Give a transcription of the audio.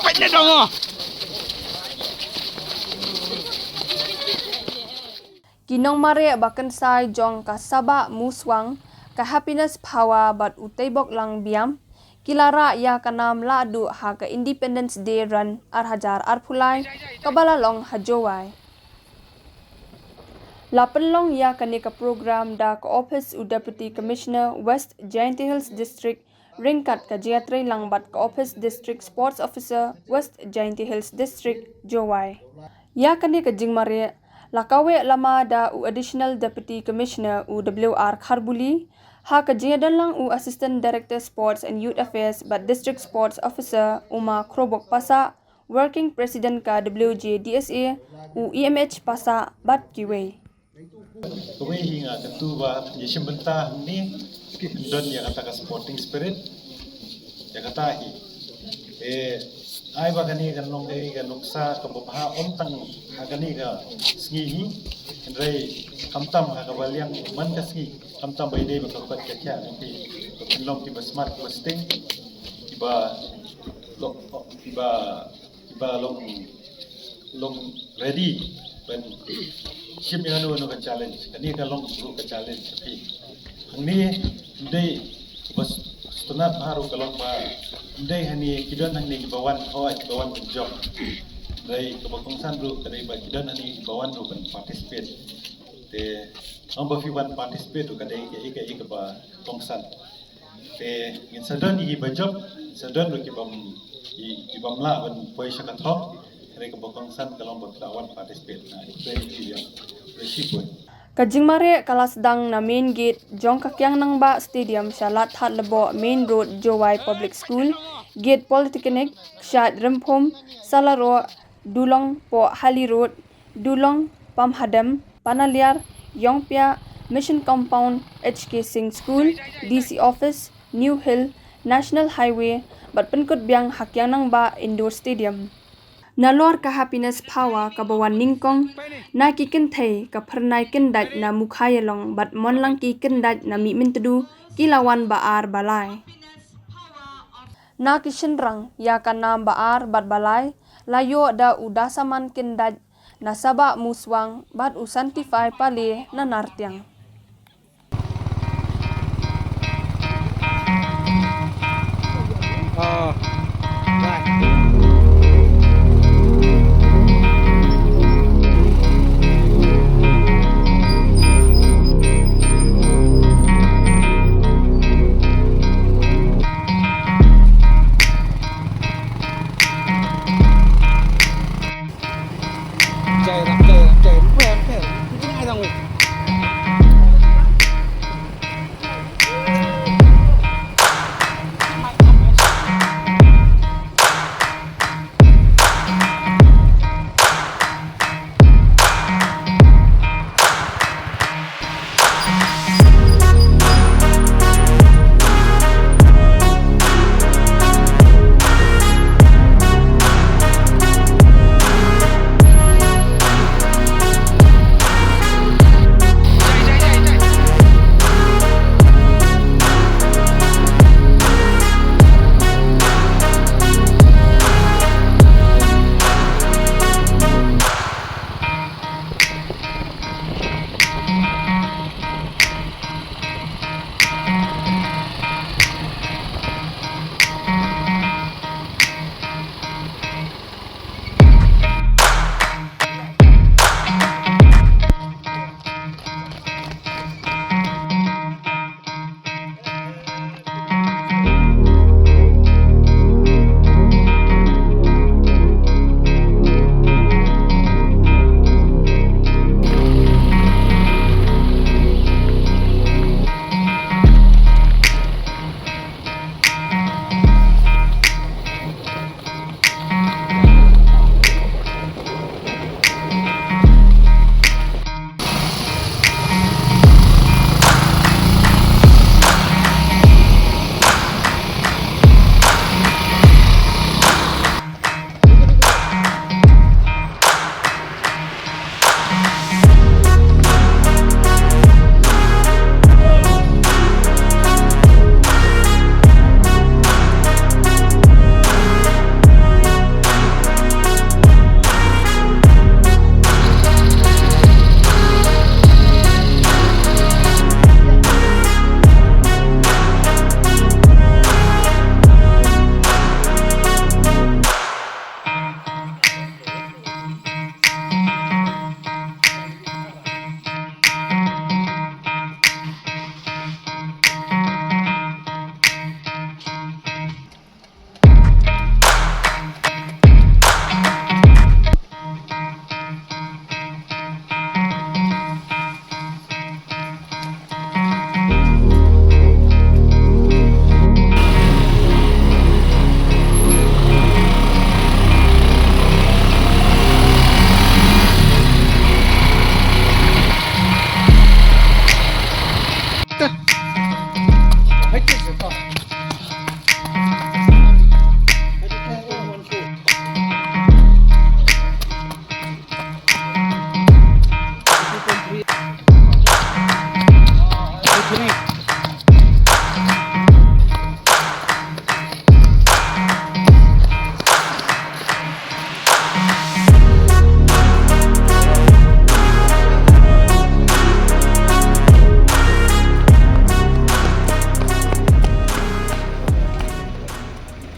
Pwede dong oh. Nongmareh bahkan sai jong ka Sabahmuswang ka happiness power bat utebok lang biam kilara ya kanam la du ha ka Independence Day run hajar arphulai kabala long ha Jowai Lapelong ya kani ka program da ka office u Deputy Commissioner West Jainti Hills District ringkat ka jiatray lang bat ka office District Sports Officer West Jainti Hills District Jowai ya kani ka jingmare lakawe lama da u Additional Deputy Commissioner u WR Kharbuli ha ka jiadan lang u Assistant Director Sports and Youth Affairs bat District Sports Officer Uma Krobok Pasa Working President ka WJ DSA u EMH Pasa bat kiwe Kami hingga ketua Yesim Bentah ni don yang kata sporting spirit yang kata ai bagani kan long kan nuksa kebaha ontang hagani ka sngi ndai kamtam hagabaliang man ka sngi kamtam bai dei bakapat kya nanti long tiba smart posting tiba long ready ben ship yang anu ka challenge kani ka long group ka challenge ni dei bas tunat haru kalong ba dei hani kidon hani bawan bawan job dei kebangsan ru kadai ba kidon hani bawan ru kan participate te amba fi wan participate ru kadai ke ba tongsan te in sadon gi ba job sadon ru ki bam la ban poi syakat ho kadai kebangsan kalong ba lawan participate na dei dia resipoi Kajingmare kala sedang na main gate jong kakyang nang ba stadium Syllad hat lebo main road Jowai Public School gate Polytechnic Syad Rempom Salaro Dulong po Hali Road Dulong Pamhadam Panaliar Yongpia Mission Compound HK Singh School DC Office New Hill National Highway bat penkut biang hakyang nang ba indoor stadium Nalor ka happiness power ka bawan ningkong na kikin thai ka pharnai kin daj na mukhayalong bat mon lang kikin daj na mi mintudu kilawan baar balai na kishin rang ya ka nam baar bat balai layo da udasaman kin daj na Sabahmuswang bat usantify pale na nartiang Chạy, chạy, chạy, quen, quen, chứ ai đâu tu.